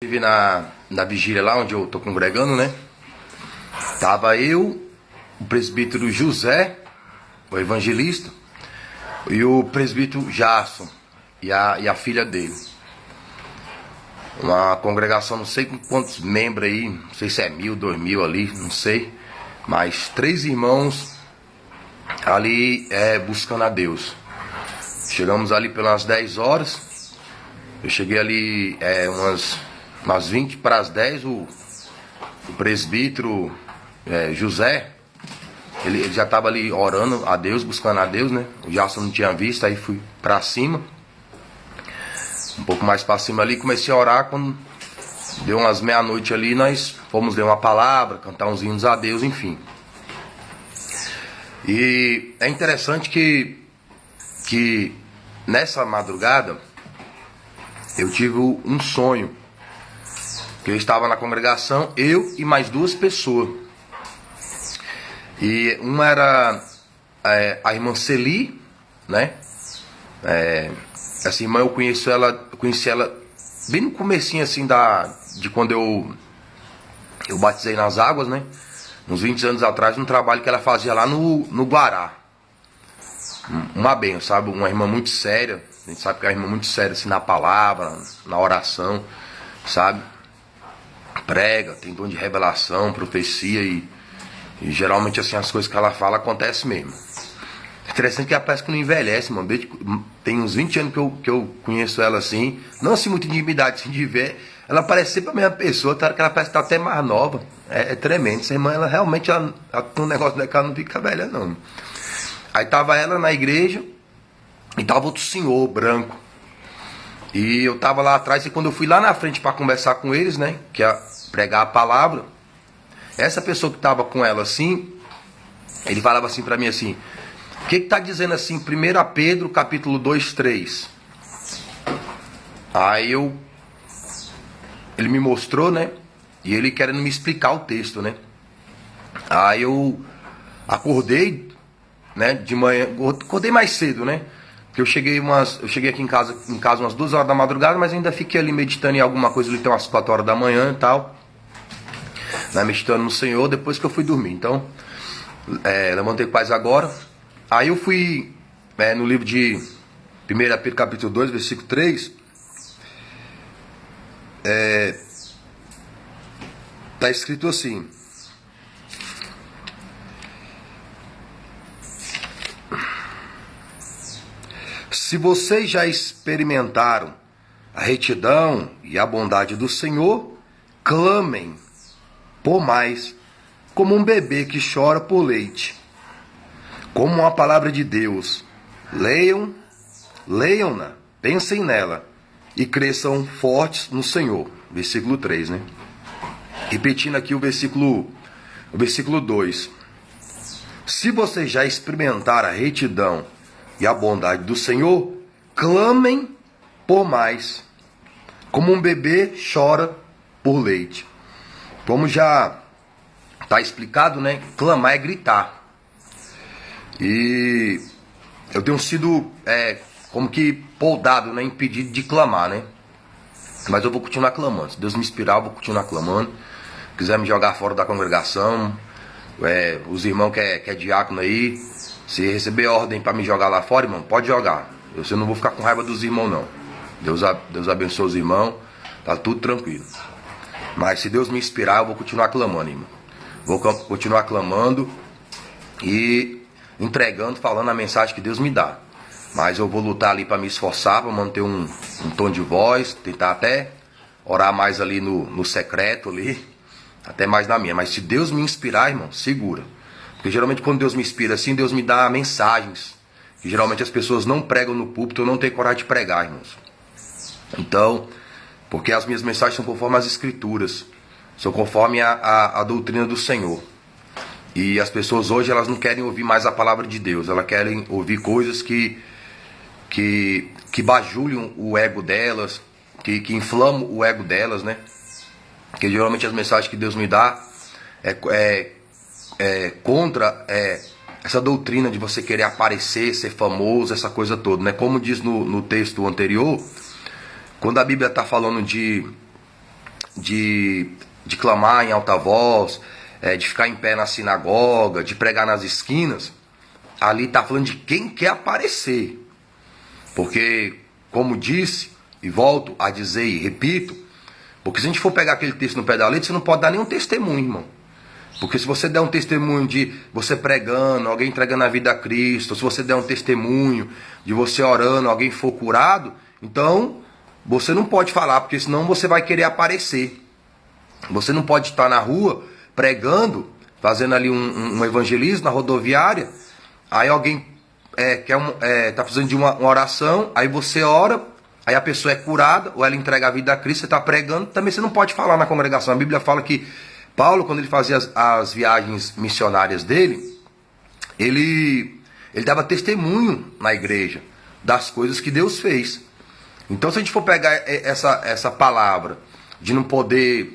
Estive na vigília lá onde eu tô congregando, né? Tava eu, o presbítero José, o evangelista, e o presbítero Jason e a filha dele. Uma congregação, não sei com quantos membros aí, não sei se é 1.000, 2.000 ali, não sei. Mas 3 irmãos ali buscando a Deus. Chegamos ali pelas 10 horas. Eu cheguei ali umas 20 para as 10, o presbítero José, ele já estava ali orando a Deus, buscando a Deus, né? O Jason não tinha visto, aí fui para cima. Um pouco mais para cima ali, comecei a orar. Quando deu umas meia-noite ali, nós fomos ler uma palavra, cantar uns hinos a Deus, enfim. E é interessante que nessa madrugada eu tive um sonho. Que eu estava na congregação, eu e mais 2 pessoas. E uma era a irmã Celi, né? Essa irmã eu conheci ela bem no comecinho assim de quando eu batizei nas águas, né? Uns 20 anos atrás, num trabalho que ela fazia lá no Guará. Uma benção, sabe? Uma irmã muito séria. A gente sabe que é uma irmã muito séria assim, na palavra, na oração, sabe? Prega, tem dom de revelação, profecia e geralmente assim as coisas que ela fala acontecem mesmo. É interessante que ela parece que não envelhece, mano. Tem uns 20 anos que eu conheço ela assim, não assim muito intimidade assim, de ver. Ela parece sempre a mesma pessoa, tá? Que ela parece estar até mais nova. É tremendo. Essa irmã, ela realmente ela tem um negócio dela que ela não fica velha, não. Aí tava ela na igreja e tava outro senhor branco. E eu tava lá atrás, e quando eu fui lá na frente para conversar com eles, né? Que é pregar a palavra. Essa pessoa que tava com ela assim, ele falava assim para mim assim: o que tá dizendo assim, 1 Pedro capítulo 2, 3? Aí ele me mostrou, né? E ele querendo me explicar o texto, né? Aí eu acordei, né? De manhã, acordei mais cedo, né? Eu cheguei aqui em casa umas 2 horas da madrugada, mas ainda fiquei ali meditando em alguma coisa ali até umas 4 horas da manhã e tal, né, meditando no Senhor, depois que eu fui dormir. Então, levantei paz agora. Aí eu fui no livro de 1 Pedro capítulo 2, versículo 3. Tá escrito assim: se vocês já experimentaram a retidão e a bondade do Senhor, clamem por mais, como um bebê que chora por leite, como uma palavra de Deus. Leiam-na, pensem nela e cresçam fortes no Senhor. Versículo 3, né? Repetindo aqui o versículo 2. Se vocês já experimentaram a retidão e a bondade do Senhor, clamem por mais, como um bebê chora por leite. Como já está explicado, né? Clamar é gritar. E eu tenho sido como que podado, né? Impedido de clamar, né? Mas eu vou continuar clamando. Se Deus me inspirar, eu vou continuar clamando. Se quiser me jogar fora da congregação, os irmãos que é diácono aí, se receber ordem para me jogar lá fora, irmão, pode jogar. Eu não vou ficar com raiva dos irmãos, não. Deus abençoe os irmãos, tá tudo tranquilo. Mas se Deus me inspirar, eu vou continuar clamando, irmão. Vou continuar clamando e entregando, falando a mensagem que Deus me dá. Mas eu vou lutar ali para me esforçar, para manter um tom de voz, tentar até orar mais ali no secreto ali, até mais na minha. Mas se Deus me inspirar, irmão, segura. Porque geralmente quando Deus me inspira assim, Deus me dá mensagens que geralmente as pessoas não pregam no púlpito, eu não tenho coragem de pregar, irmãos. Então, porque as minhas mensagens são conforme as escrituras, são conforme a doutrina do Senhor. E as pessoas hoje, elas não querem ouvir mais a palavra de Deus, elas querem ouvir coisas que bajulham o ego delas, que inflamam o ego delas, né? Porque geralmente as mensagens que Deus me dá contra essa doutrina de você querer aparecer, ser famoso, essa coisa toda, né? Como diz no texto anterior, quando a Bíblia está falando de de clamar em alta voz, de ficar em pé na sinagoga, de pregar nas esquinas, ali está falando de quem quer aparecer. Porque, como disse, e volto a dizer e repito, porque se a gente for pegar aquele texto no pé da letra, você não pode dar nenhum testemunho, irmão. Porque se você der um testemunho de você pregando, alguém entregando a vida a Cristo, se você der um testemunho de você orando, alguém for curado, então você não pode falar, porque senão você vai querer aparecer. Você não pode estar na rua pregando, fazendo ali um evangelismo na rodoviária, aí alguém está precisando de uma oração, aí você ora, aí a pessoa é curada, ou ela entrega a vida a Cristo, você está pregando, também você não pode falar na congregação. A Bíblia fala que Paulo, quando ele fazia as viagens missionárias dele, ele dava testemunho na igreja das coisas que Deus fez. Então, se a gente for pegar essa palavra de não poder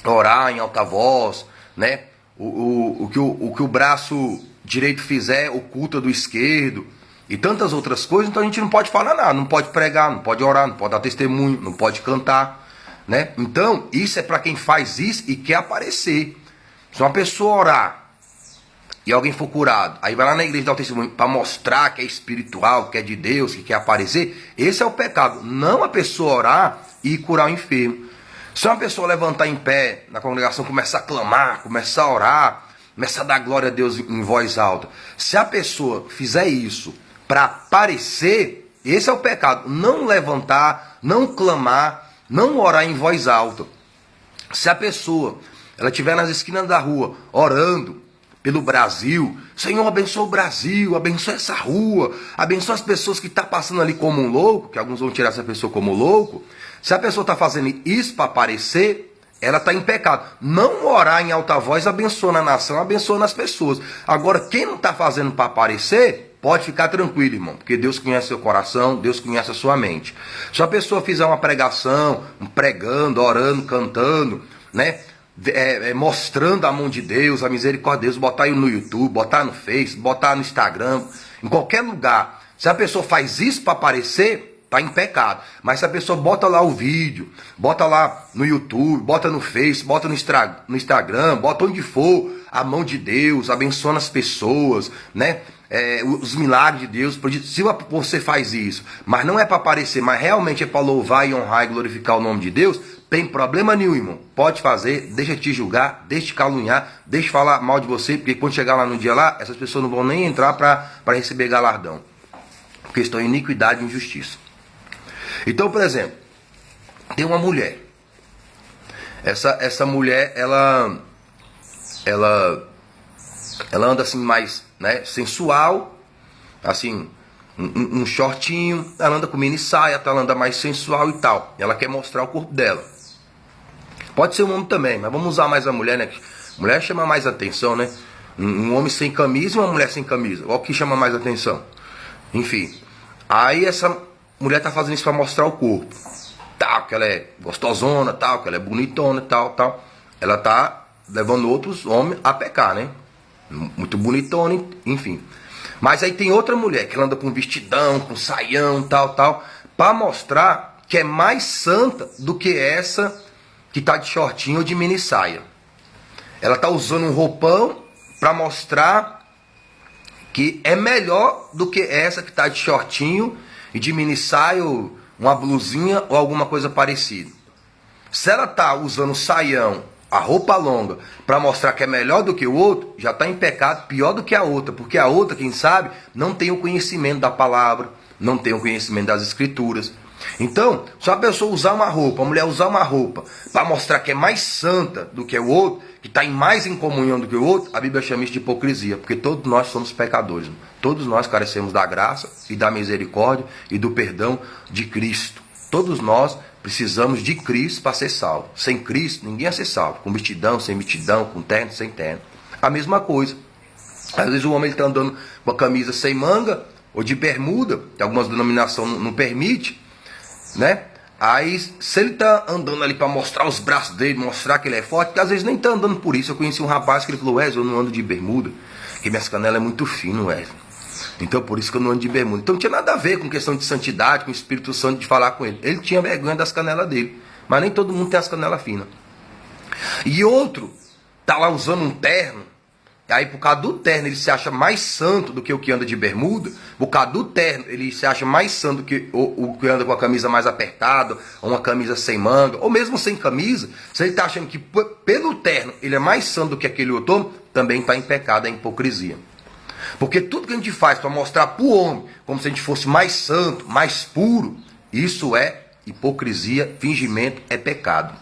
orar em alta voz, né? O que o braço direito fizer oculta do esquerdo e tantas outras coisas, então a gente não pode falar nada, não pode pregar, não pode orar, não pode dar testemunho, não pode cantar, né? Então, isso é para quem faz isso e quer aparecer. Se uma pessoa orar e alguém for curado, aí vai lá na igreja dar o testemunho para mostrar que é espiritual, que é de Deus, que quer aparecer, esse é o pecado. Não a pessoa orar e curar o enfermo. Se uma pessoa levantar em pé na congregação, começar a clamar, começar a orar, começar a dar glória a Deus em voz alta, se a pessoa fizer isso para aparecer, esse é o pecado. Não levantar, não clamar, não orar em voz alta. Se a pessoa ela estiver nas esquinas da rua orando pelo Brasil, Senhor, abençoa o Brasil, abençoa essa rua, abençoa as pessoas que estão passando ali como um louco, que alguns vão tirar essa pessoa como louco. Se a pessoa está fazendo isso para aparecer, ela está em pecado. Não orar em alta voz abençoa a nação, abençoa as pessoas. Agora, quem não está fazendo para aparecer, pode ficar tranquilo, irmão, porque Deus conhece seu coração, Deus conhece a sua mente. Se a pessoa fizer uma pregação, pregando, orando, cantando, né, mostrando a mão de Deus, a misericórdia de Deus, botar aí no YouTube, botar no Face, botar no Instagram, em qualquer lugar. Se a pessoa faz isso para aparecer, está em pecado. Mas se a pessoa bota lá o vídeo, bota lá no YouTube, bota no Face, bota no Instagram, bota onde for, a mão de Deus, abençoando as pessoas, né? Os milagres de Deus. Se você faz isso, mas não é para aparecer, mas realmente é para louvar e honrar e glorificar o nome de Deus, tem problema nenhum, irmão. Pode fazer, deixa te julgar, deixa te caluniar, deixa falar mal de você, porque quando chegar lá no dia lá, essas pessoas não vão nem entrar para receber galardão, porque estão em iniquidade e injustiça. Então, por exemplo, tem uma mulher. Essa mulher, ela anda assim mais, né, sensual, assim, um shortinho, ela anda com mini saia, ela anda mais sensual e tal. Ela quer mostrar o corpo dela. Pode ser um homem também, mas vamos usar mais a mulher, né? Mulher chama mais atenção, né? Um homem sem camisa e uma mulher sem camisa. Qual que chama mais atenção? Enfim. Aí essa mulher tá fazendo isso para mostrar o corpo. Tal, que ela é gostosona, tal, que ela é bonitona, tal. Ela tá levando outros homens a pecar, né? Muito bonitona, enfim. Mas aí tem outra mulher que ela anda com vestidão, com saião, tal, para mostrar que é mais santa do que essa que tá de shortinho ou de mini saia. Ela tá usando um roupão para mostrar que é melhor do que essa que tá de shortinho e de mini saia, ou uma blusinha ou alguma coisa parecida. Se ela tá usando saião, a roupa longa, para mostrar que é melhor do que o outro, já está em pecado, pior do que a outra, porque a outra, quem sabe, não tem o conhecimento da palavra, não tem o conhecimento das escrituras. Então, se a pessoa usar uma roupa, a mulher usar uma roupa, para mostrar que é mais santa do que o outro, que está mais em comunhão do que o outro, a Bíblia chama isso de hipocrisia, porque todos nós somos pecadores. Né? Todos nós carecemos da graça e da misericórdia e do perdão de Cristo. Todos nós precisamos de Cristo para ser salvo. Sem Cristo, ninguém é ser salvo. Com vestidão, sem vestidão, com terno, sem terno. A mesma coisa. Às vezes o homem está andando com a camisa sem manga, ou de bermuda, que algumas denominações não permitem, né? Aí, se ele está andando ali para mostrar os braços dele, mostrar que ele é forte, que às vezes nem está andando por isso. Eu conheci um rapaz que ele falou, Wesley, eu não ando de bermuda, porque minhas canelas é muito fino, Wesley. Então por isso que eu não ando de bermuda. Então não tinha nada a ver com questão de santidade, com o Espírito Santo de falar com ele. Ele tinha vergonha das canelas dele. Mas nem todo mundo tem as canelas finas. E outro tá lá usando um terno. E aí, por causa do terno, ele se acha mais santo do que o que anda de bermuda. Por causa do terno, ele se acha mais santo do que o que anda com a camisa mais apertada, ou uma camisa sem manga, ou mesmo sem camisa. Se ele está achando que pelo terno ele é mais santo do que aquele outro, também está em pecado, é hipocrisia. Porque tudo que a gente faz para mostrar para o homem, como se a gente fosse mais santo, mais puro, isso é hipocrisia, fingimento, é pecado.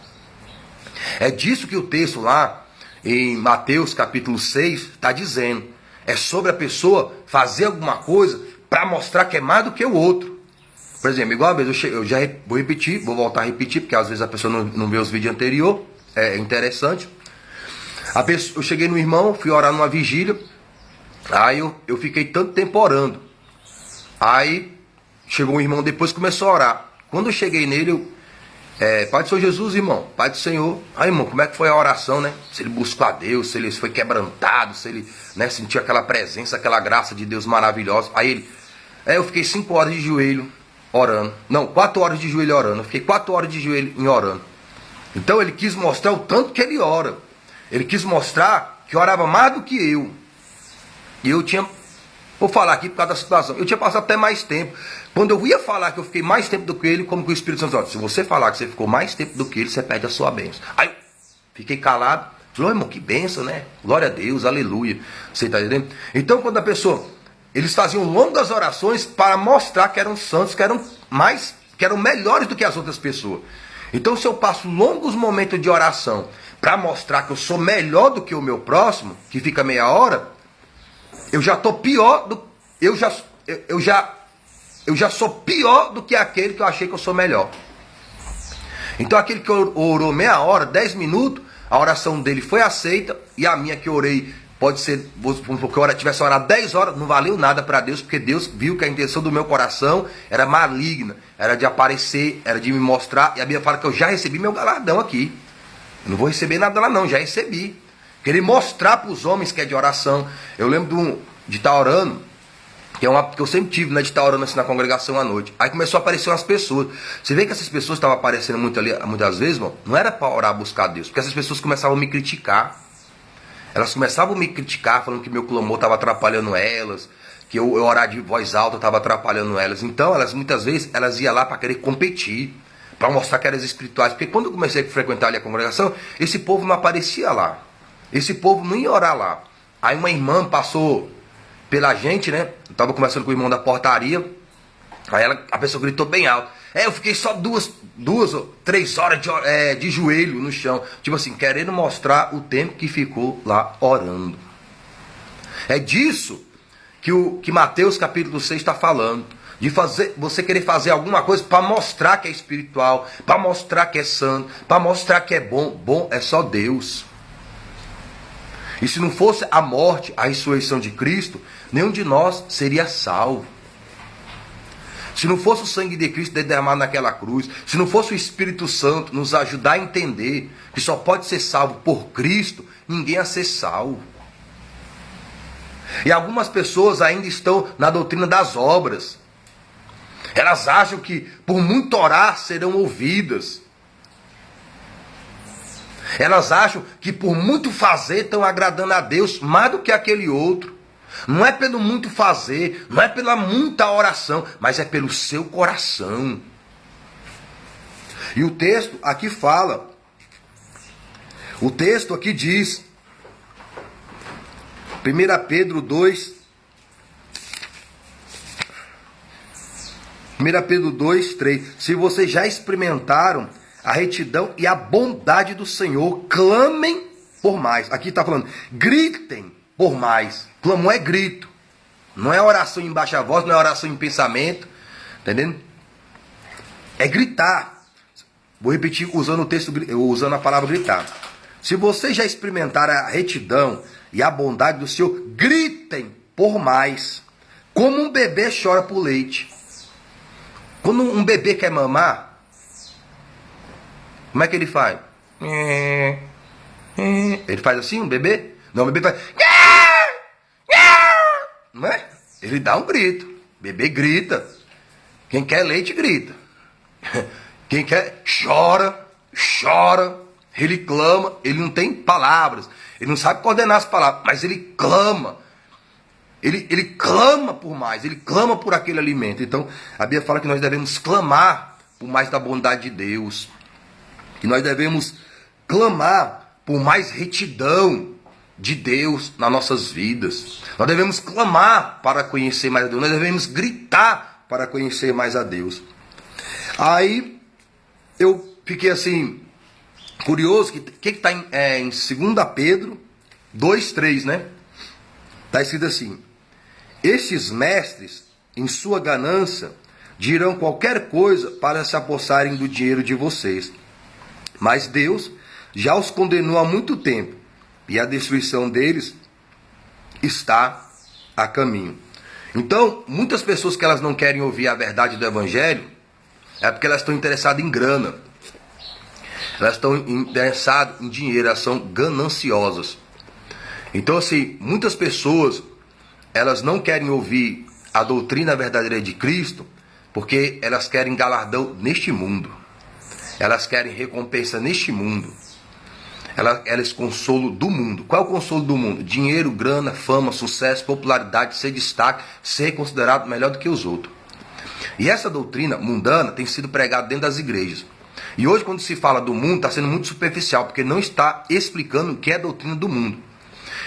É disso que o texto lá em Mateus capítulo 6 está dizendo. É sobre a pessoa fazer alguma coisa para mostrar que é mais do que o outro. Por exemplo, igual a vez eu já vou repetir, vou voltar a repetir, porque às vezes a pessoa não vê os vídeos anteriores, é interessante. Eu cheguei no irmão, fui orar numa vigília, aí eu fiquei tanto tempo orando. Aí chegou um irmão depois, começou a orar. Quando eu cheguei nele, Pai do Senhor Jesus, irmão, Pai do Senhor. Aí, irmão, como é que foi a oração, né? Se ele buscou a Deus, se ele foi quebrantado, se ele, né, sentiu aquela presença, aquela graça de Deus maravilhosa. Aí ele, eu fiquei 5 horas de joelho orando. Não, 4 horas de joelho orando. Eu fiquei 4 horas de joelho em orando. Então ele quis mostrar o tanto que ele ora. Ele quis mostrar que orava mais do que eu. E eu tinha, vou falar aqui por causa da situação, eu tinha passado até mais tempo. Quando eu ia falar que eu fiquei mais tempo do que ele, como que o Espírito Santo disse, se você falar que você ficou mais tempo do que ele, você perde a sua bênção. Aí eu fiquei calado, falei, irmão, que bênção, né? Glória a Deus, aleluia. Você está entendendo? Então quando a pessoa, eles faziam longas orações para mostrar que eram santos, que eram melhores do que as outras pessoas. Então se eu passo longos momentos de oração para mostrar que eu sou melhor do que o meu próximo, que fica meia hora, eu já estou pior do... Eu já sou pior do que aquele que eu achei que eu sou melhor. Então aquele que orou meia hora, 10 minutos, a oração dele foi aceita, e a minha que eu orei, pode ser, porque eu tivesse orado 10 horas, não valeu nada para Deus, porque Deus viu que a intenção do meu coração era maligna, era de aparecer, era de me mostrar, e a Bíblia fala que eu já recebi meu galardão aqui. Eu não vou receber nada lá não, já recebi. Querer mostrar para os homens que é de oração. Eu lembro de estar orando, que eu sempre tive, né, de estar orando assim na congregação à noite. Aí começou a aparecer umas pessoas. Você vê que essas pessoas estavam aparecendo muito ali, muitas vezes, irmão, não era para orar, buscar Deus, porque essas pessoas começavam a me criticar. Elas começavam a me criticar, falando que meu clamor estava atrapalhando elas, que eu orar de voz alta estava atrapalhando elas. Então, elas muitas vezes, elas iam lá para querer competir, para mostrar que eram espirituais. Porque quando eu comecei a frequentar ali a congregação, esse povo não aparecia lá. Esse povo não ia orar lá. Aí uma irmã passou pela gente, né? Eu tava conversando com o irmão da portaria. Aí a pessoa gritou bem alto. Eu fiquei só 2 ou 3 horas de joelho no chão. Tipo assim, querendo mostrar o tempo que ficou lá orando. É disso que Mateus capítulo 6 está falando. De você querer fazer alguma coisa para mostrar que é espiritual, para mostrar que é santo, para mostrar que é bom. Bom é só Deus. E se não fosse a morte, a ressurreição de Cristo, nenhum de nós seria salvo. Se não fosse o sangue de Cristo derramado naquela cruz, se não fosse o Espírito Santo nos ajudar a entender que só pode ser salvo por Cristo, ninguém ia ser salvo. E algumas pessoas ainda estão na doutrina das obras. Elas acham que por muito orar serão ouvidas. Elas acham que por muito fazer estão agradando a Deus mais do que aquele outro. Não é pelo muito fazer, não é pela muita oração, mas é pelo seu coração. E o texto aqui fala, o texto aqui diz, 1 Pedro 2, 1 Pedro 2, 3, se vocês já experimentaram a retidão e a bondade do Senhor, clamem por mais. Aqui está falando, gritem por mais. Clamor é grito. Não é oração em baixa voz, não é oração em pensamento. Entendendo? É gritar. Vou repetir usando o texto, usando a palavra gritar. Se vocês já experimentaram a retidão e a bondade do Senhor, gritem por mais. Como um bebê chora por leite. Quando um bebê quer mamar, como é que ele faz? Ele faz assim, um bebê? Não, o bebê faz... Não é? Ele dá um grito. O bebê grita. Quem quer leite, grita. Quem quer, chora. chora, ele clama, ele não tem palavras, ele não sabe coordenar as palavras, mas ele clama. Ele clama por mais, ele clama por aquele alimento. Então, a Bíblia fala que nós devemos clamar por mais da bondade de Deus. Que nós devemos clamar por mais retidão de Deus nas nossas vidas. Nós devemos clamar para conhecer mais a Deus. Nós devemos gritar para conhecer mais a Deus. Aí, eu fiquei assim, curioso, que está em 2 Pedro 2:3, né? Está escrito assim: estes mestres, em sua ganância, dirão qualquer coisa para se apossarem do dinheiro de vocês. Mas Deus já os condenou há muito tempo, e a destruição deles está a caminho. Então, muitas pessoas que elas não querem ouvir a verdade do Evangelho, é porque elas estão interessadas em grana. Elas estão interessadas em dinheiro, elas são gananciosas. Então, assim, muitas pessoas, elas não querem ouvir a doutrina verdadeira de Cristo, porque elas querem galardão neste mundo. Elas querem recompensa neste mundo. Elas consolo do mundo. Qual é o consolo do mundo? Dinheiro, grana, fama, sucesso, popularidade, ser destaque, ser considerado melhor do que os outros. E essa doutrina mundana tem sido pregada dentro das igrejas. E hoje, quando se fala do mundo, está sendo muito superficial, porque não está explicando o que é a doutrina do mundo.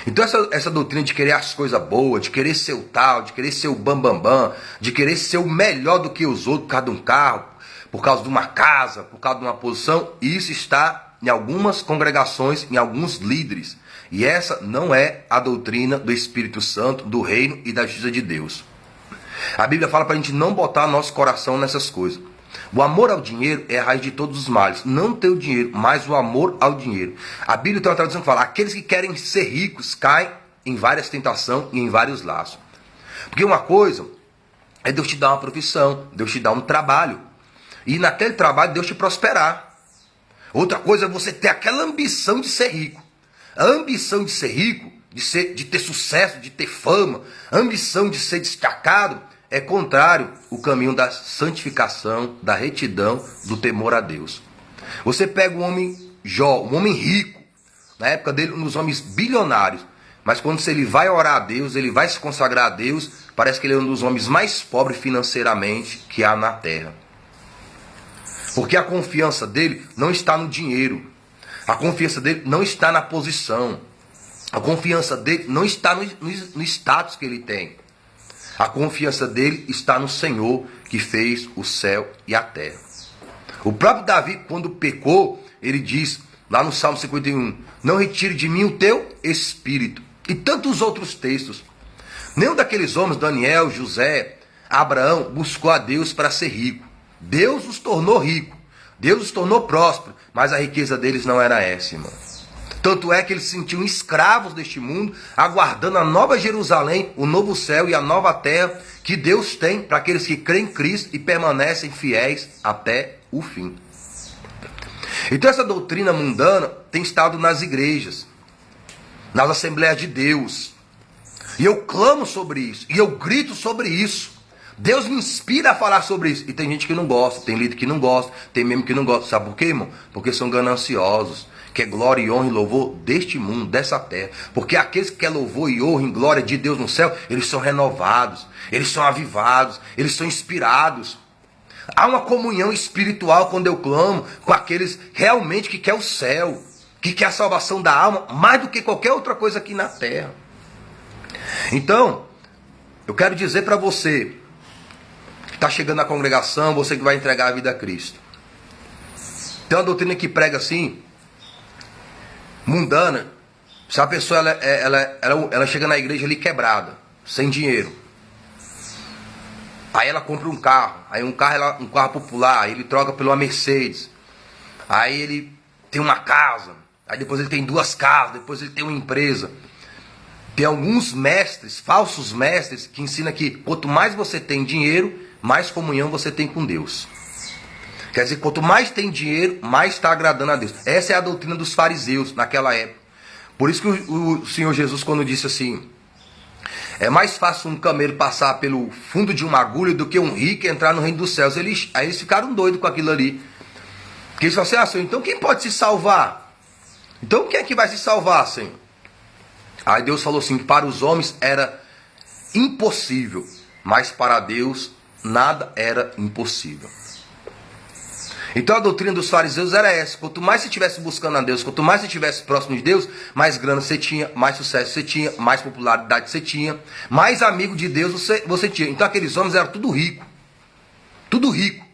Então essa doutrina de querer as coisas boas, de querer ser o tal, de querer ser o bambambam, de querer ser o melhor do que os outros por causa de um carro, por causa de uma casa, por causa de uma posição, isso está em algumas congregações, em alguns líderes. E essa não é a doutrina do Espírito Santo, do reino e da justiça de Deus. A Bíblia fala para a gente não botar nosso coração nessas coisas. O amor ao dinheiro é a raiz de todos os males. Não ter o dinheiro, mas o amor ao dinheiro. A Bíblia tem uma tradução que fala: aqueles que querem ser ricos caem em várias tentações e em vários laços. Porque uma coisa é Deus te dar uma profissão, Deus te dar um trabalho. E naquele trabalho Deus te prosperar. Outra coisa é você ter aquela ambição de ser rico. A ambição de ser rico, de ter sucesso, de ter fama, a ambição de ser destacado, é contrário ao caminho da santificação, da retidão, do temor a Deus. Você pega o homem Jó, um homem rico, na época dele, um dos homens bilionários, mas quando ele vai orar a Deus, ele vai se consagrar a Deus, parece que ele é um dos homens mais pobres financeiramente que há na terra. Porque a confiança dele não está no dinheiro, a confiança dele não está na posição, a confiança dele não está no status que ele tem. A confiança dele está no Senhor que fez o céu e a terra. O próprio Davi, quando pecou, ele diz lá no Salmo 51, não retire de mim o teu espírito. E tantos outros textos. Nenhum daqueles homens, Daniel, José, Abraão, buscou a Deus para ser rico. Deus os tornou ricos, Deus os tornou prósperos, mas a riqueza deles não era essa, irmão. Tanto é que eles se sentiam escravos deste mundo, aguardando a nova Jerusalém, o novo céu e a nova terra que Deus tem para aqueles que creem em Cristo e permanecem fiéis até o fim. Então essa doutrina mundana tem estado nas igrejas, nas Assembleias de Deus. E eu clamo sobre isso, e eu grito sobre isso. Deus me inspira a falar sobre isso. E tem gente que não gosta, tem líder que não gosta, tem mesmo que não gosta. Sabe por quê, irmão? Porque são gananciosos. Que é glória e honra e louvor deste mundo, dessa terra. Porque aqueles que querem louvor e honra e glória de Deus no céu, eles são renovados, eles são avivados, eles são inspirados. Há uma comunhão espiritual quando eu clamo com aqueles realmente que quer o céu, que quer a salvação da alma, mais do que qualquer outra coisa aqui na terra. Então, eu quero dizer para você que está chegando na congregação, você que vai entregar a vida a Cristo. Tem uma doutrina que prega assim, mundana. Se a pessoa ela chega na igreja ali quebrada, sem dinheiro, aí ela compra um carro, aí um carro popular, aí ele troca por uma Mercedes, aí ele tem uma casa, aí depois ele tem 2 casas, depois ele tem uma empresa. Tem alguns mestres, falsos mestres, que ensinam que quanto mais você tem dinheiro, mais comunhão você tem com Deus. Quer dizer, quanto mais tem dinheiro, mais está agradando a Deus. Essa é a doutrina dos fariseus naquela época. Por isso que o Senhor Jesus, quando disse assim, é mais fácil um camelo passar pelo fundo de uma agulha do que um rico entrar no reino dos céus. Aí eles ficaram doidos com aquilo ali. Porque eles falam assim, Senhor, então quem pode se salvar? Então quem é que vai se salvar, Senhor? Aí Deus falou assim, que para os homens era impossível, mas para Deus nada era impossível. Então a doutrina dos fariseus era essa: quanto mais você estivesse buscando a Deus, quanto mais você estivesse próximo de Deus, mais grana você tinha, mais sucesso você tinha, mais popularidade você tinha, mais amigo de Deus você tinha. Então aqueles homens eram tudo rico. Tudo rico.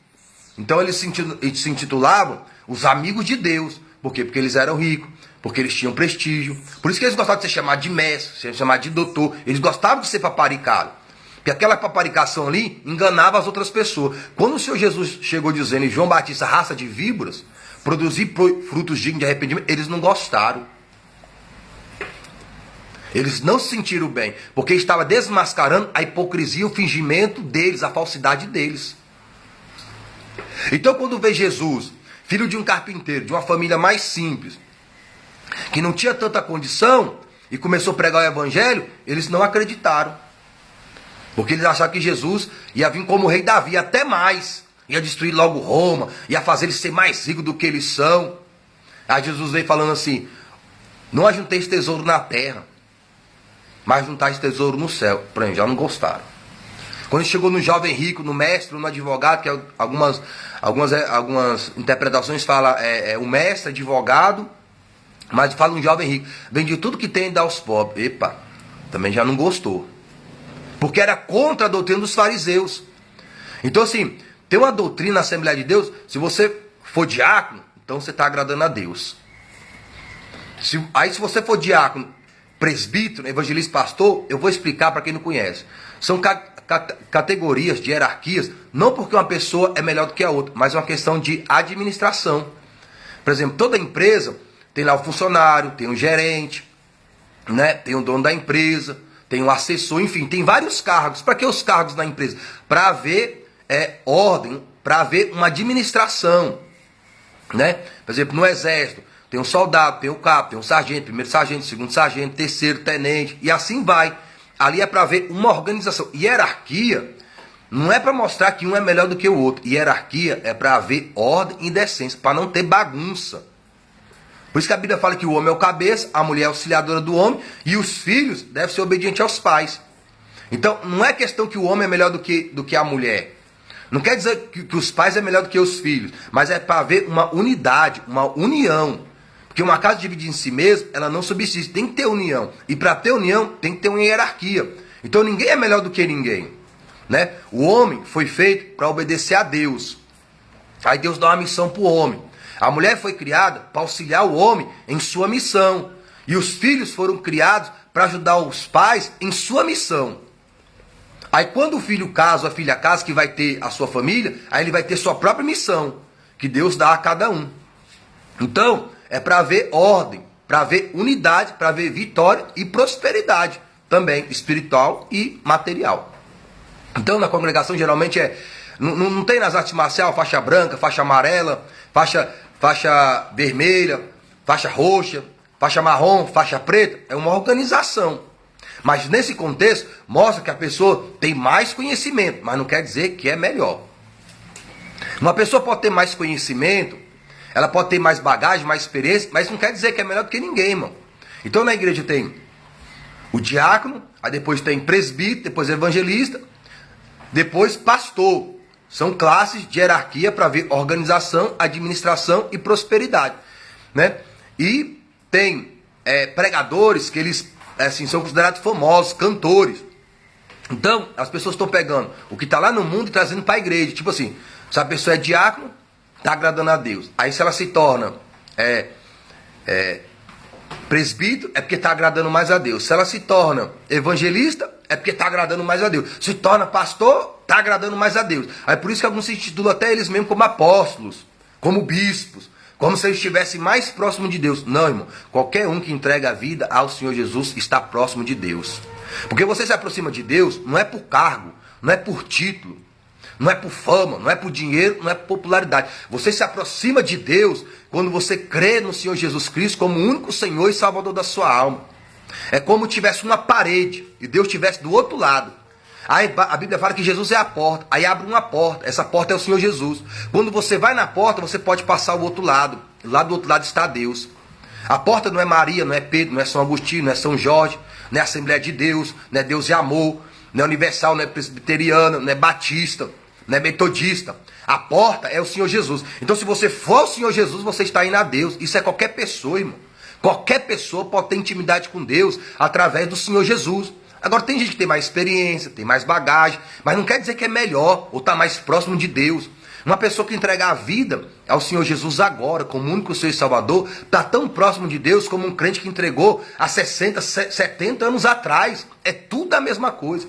Então eles se intitulavam os amigos de Deus. Por quê? Porque eles eram ricos, porque eles tinham prestígio. Por isso que eles gostavam de ser chamados de mestre, ser chamados de doutor. Eles gostavam de ser paparicados. Porque aquela paparicação ali enganava as outras pessoas. Quando o Senhor Jesus chegou dizendo em João Batista, raça de víboras, produzir frutos dignos de arrependimento, eles não gostaram. Eles não se sentiram bem, porque estava desmascarando a hipocrisia, o fingimento deles, a falsidade deles. Então quando vê Jesus, filho de um carpinteiro, de uma família mais simples, que não tinha tanta condição, e começou a pregar o evangelho, eles não acreditaram. Porque eles achavam que Jesus ia vir como rei Davi, até mais. Ia destruir logo Roma, ia fazer eles ser mais ricos do que eles são. Aí Jesus veio falando assim, não ajunteis tesouro na terra, mas juntais tesouro no céu. Porém, já não gostaram. Quando chegou no jovem rico, no mestre, no advogado, que algumas interpretações falam o mestre, advogado, mas fala um jovem rico, vende tudo que tem e dá aos pobres. Epa, também já não gostou. Porque era contra a doutrina dos fariseus. Então assim, tem uma doutrina na Assembleia de Deus, se você for diácono, então você está agradando a Deus. Se você for diácono, presbítero, evangelista, pastor, eu vou explicar para quem não conhece. São categorias de hierarquias, não porque uma pessoa é melhor do que a outra, mas é uma questão de administração. Por exemplo, toda empresa tem lá o funcionário, tem o gerente, né? Tem o dono da empresa, tem um assessor, enfim, tem vários cargos. Para que os cargos na empresa? Para haver ordem, para haver uma administração, né? Por exemplo, no exército, tem um soldado, tem um cabo, tem um sargento, primeiro sargento, segundo sargento, terceiro tenente, e assim vai. Ali é para haver uma organização. Hierarquia não é para mostrar que um é melhor do que o outro. Hierarquia é para haver ordem e decência, para não ter bagunça. Por isso que a Bíblia fala que o homem é o cabeça, a mulher é a auxiliadora do homem, e os filhos devem ser obedientes aos pais. Então, não é questão que o homem é melhor do que a mulher. Não quer dizer que os pais é melhor do que os filhos, mas é para haver uma unidade, uma união. Porque uma casa dividida em si mesma, ela não subsiste, tem que ter união. E para ter união, tem que ter uma hierarquia. Então, ninguém é melhor do que ninguém, né? O homem foi feito para obedecer a Deus. Aí Deus dá uma missão para o homem. A mulher foi criada para auxiliar o homem em sua missão. E os filhos foram criados para ajudar os pais em sua missão. Aí quando o filho casa, ou a filha casa, que vai ter a sua família, aí ele vai ter sua própria missão, que Deus dá a cada um. Então, é para haver ordem, para haver unidade, para haver vitória e prosperidade, também espiritual e material. Então, na congregação, geralmente não tem nas artes marciais faixa branca, faixa amarela, faixa vermelha, faixa roxa, faixa marrom, faixa preta. É uma organização. Mas nesse contexto, mostra que a pessoa tem mais conhecimento, mas não quer dizer que é melhor. Uma pessoa pode ter mais conhecimento, ela pode ter mais bagagem, mais experiência, mas não quer dizer que é melhor do que ninguém, irmão. Então na igreja tem o diácono, aí depois tem presbítero, depois evangelista, depois pastor. São classes de hierarquia para ver organização, administração e prosperidade, né? E tem pregadores que eles são considerados famosos, cantores. Então, as pessoas estão pegando o que está lá no mundo e trazendo para a igreja. Tipo assim, se a pessoa é diácono, está agradando a Deus. Aí se ela se torna presbítero, é porque está agradando mais a Deus. Se ela se torna evangelista, é porque está agradando mais a Deus. Se torna pastor, está agradando mais a Deus. Aí por isso que alguns se intitulam até eles mesmos como apóstolos, como bispos, como se eles estivessem mais próximos de Deus. Não, irmão. Qualquer um que entrega a vida ao Senhor Jesus está próximo de Deus. Porque você se aproxima de Deus não é por cargo, não é por título, não é por fama, não é por dinheiro, não é por popularidade. Você se aproxima de Deus quando você crê no Senhor Jesus Cristo como o único Senhor e Salvador da sua alma. É como tivesse uma parede e Deus estivesse do outro lado. Aí a Bíblia fala que Jesus é a porta. Aí abre uma porta. Essa porta é o Senhor Jesus. Quando você vai na porta, você pode passar ao outro lado. Lá do outro lado está Deus. A porta não é Maria, não é Pedro, não é São Agostinho, não é São Jorge, não é Assembleia de Deus, não é Deus e Amor, não é Universal, não é Presbiteriana, não é Batista, não é Metodista. A porta é o Senhor Jesus. Então, se você for o Senhor Jesus, você está indo a Deus. Isso é qualquer pessoa, irmão. Qualquer pessoa pode ter intimidade com Deus através do Senhor Jesus. Agora, tem gente que tem mais experiência, tem mais bagagem, mas não quer dizer que é melhor ou está mais próximo de Deus. Uma pessoa que entregar a vida ao Senhor Jesus agora, como único Senhor e Salvador, está tão próximo de Deus como um crente que entregou há 60, 70 anos atrás. É tudo a mesma coisa.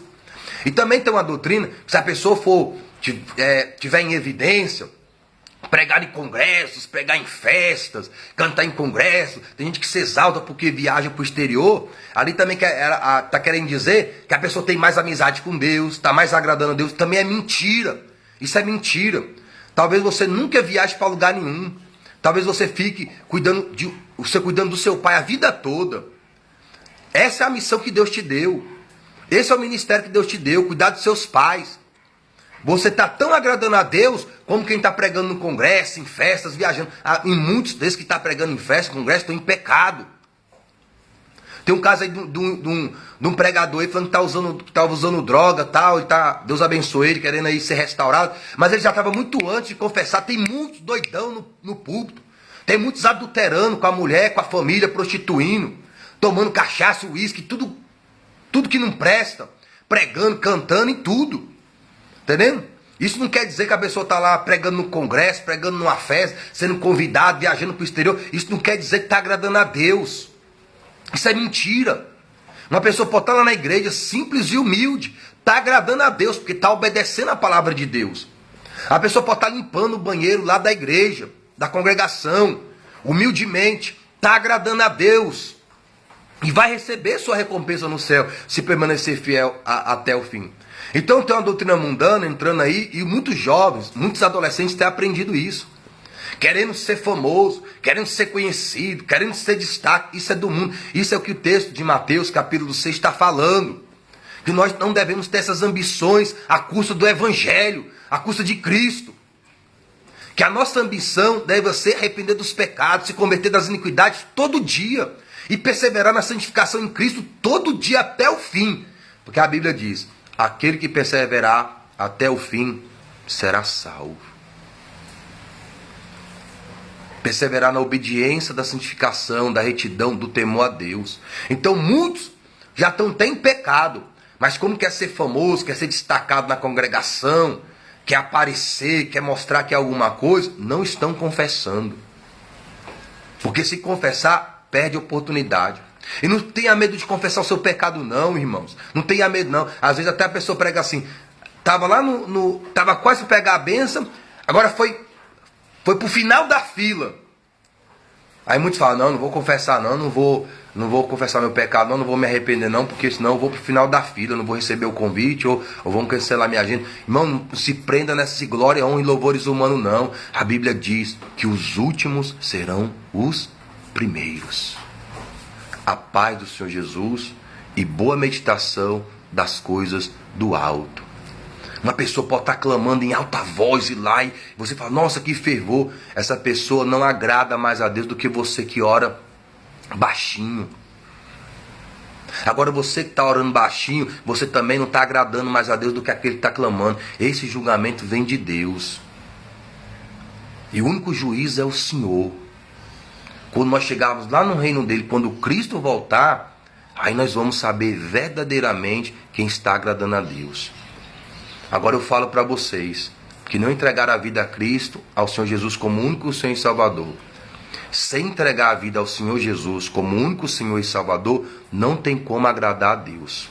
E também tem uma doutrina, que se a pessoa for tiver em evidência, pregar em congressos, pregar em festas, cantar em congresso, tem gente que se exalta porque viaja para o exterior, ali também está querendo dizer que a pessoa tem mais amizade com Deus, está mais agradando a Deus, também é mentira. Isso é mentira. Talvez você nunca viaje para lugar nenhum. Talvez você fique cuidando do seu pai a vida toda. Essa é a missão que Deus te deu. Esse é o ministério que Deus te deu, cuidar dos seus pais. Você está tão agradando a Deus como quem está pregando no congresso, em festas, viajando. Em muitos desses que estão pregando em festas, congresso, estão em pecado. Tem um caso aí de um pregador aí falando que estava usando droga tal, Deus abençoe ele, querendo aí ser restaurado. Mas ele já estava muito antes de confessar. Tem muitos doidão no púlpito. Tem muitos adulterando com a mulher, com a família, prostituindo, tomando cachaça, uísque, tudo que não presta. Pregando, cantando e tudo. Entendendo? Isso não quer dizer que a pessoa está lá pregando no congresso, pregando numa festa, sendo convidado, viajando para o exterior. Isso não quer dizer que está agradando a Deus. Isso é mentira. Uma pessoa pode estar lá na igreja, simples e humilde, está agradando a Deus, porque está obedecendo a palavra de Deus. A pessoa pode estar limpando o banheiro lá da igreja, da congregação, humildemente, está agradando a Deus. E vai receber sua recompensa no céu, se permanecer fiel até o fim. Então tem uma doutrina mundana entrando aí, e muitos jovens, muitos adolescentes têm aprendido isso. Querendo ser famoso, querendo ser conhecido, querendo ser destaque. Isso é do mundo. Isso é o que o texto de Mateus, capítulo 6, está falando. Que nós não devemos ter essas ambições à custa do Evangelho, à custa de Cristo. Que a nossa ambição deve ser arrepender dos pecados, se converter das iniquidades todo dia. E perseverar na santificação em Cristo todo dia até o fim. Porque a Bíblia diz, aquele que perseverar até o fim será salvo. Perseverar na obediência da santificação, da retidão, do temor a Deus. Então muitos já estão até em pecado, mas como quer ser famoso, quer ser destacado na congregação, quer aparecer, quer mostrar que é alguma coisa, não estão confessando. Porque se confessar, perde a oportunidade. E não tenha medo de confessar o seu pecado não, irmãos. Não tenha medo não. Às vezes até a pessoa prega assim, estava lá estava quase para pegar a bênção, agora foi pro final da fila. Aí muitos falam, não vou confessar não vou confessar meu pecado não vou me arrepender não, porque senão eu vou pro final da fila, não vou receber o convite, ou vão cancelar minha agenda. Irmão, não se prenda nessa glória, honra e louvores humanos não. A Bíblia diz que os últimos serão os primeiros. A paz do Senhor Jesus e boa meditação das coisas do alto. Uma pessoa pode estar clamando em alta voz e lá, e você fala, nossa, que fervor. Essa pessoa não agrada mais a Deus do que você que ora baixinho. Agora você que está orando baixinho, você também não está agradando mais a Deus do que aquele que está clamando. Esse julgamento vem de Deus. E o único juiz é o Senhor. Quando nós chegarmos lá no reino dele, quando Cristo voltar, aí nós vamos saber verdadeiramente quem está agradando a Deus. Agora eu falo para vocês que não entregar a vida a Cristo, ao Senhor Jesus como único Senhor e Salvador, sem entregar a vida ao Senhor Jesus como único Senhor e Salvador, não tem como agradar a Deus.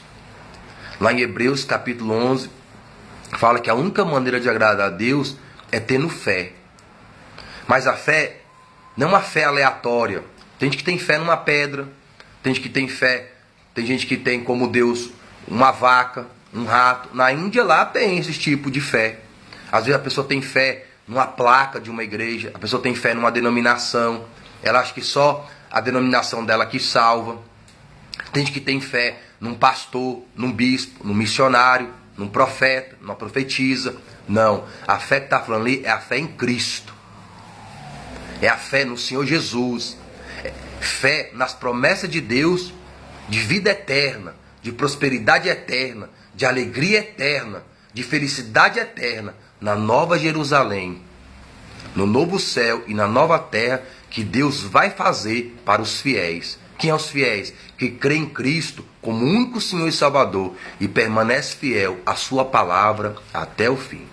Lá em Hebreus capítulo 11, fala que a única maneira de agradar a Deus é tendo fé. Mas a fé não é uma fé aleatória. Tem gente que tem fé numa pedra, tem gente que tem fé, tem gente que tem como Deus uma vaca, um rato. Na Índia lá tem esse tipo de fé. Às vezes a pessoa tem fé numa placa de uma igreja, a pessoa tem fé numa denominação, ela acha que só a denominação dela que salva. Tem gente que tem fé num pastor, num bispo, num missionário, num profeta, numa profetisa. Não, a fé que está falando ali é a fé em Cristo. É a fé no Senhor Jesus. É fé nas promessas de Deus de vida eterna, de prosperidade eterna, de alegria eterna, de felicidade eterna na Nova Jerusalém, no novo céu e na nova terra que Deus vai fazer para os fiéis. Quem é os fiéis? Que creem em Cristo como único Senhor e Salvador e permanece fiel à sua palavra até o fim.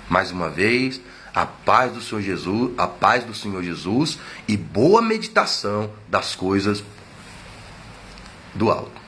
Mais uma vez, a paz do Senhor Jesus, a paz do Senhor Jesus e boa meditação das coisas do alto.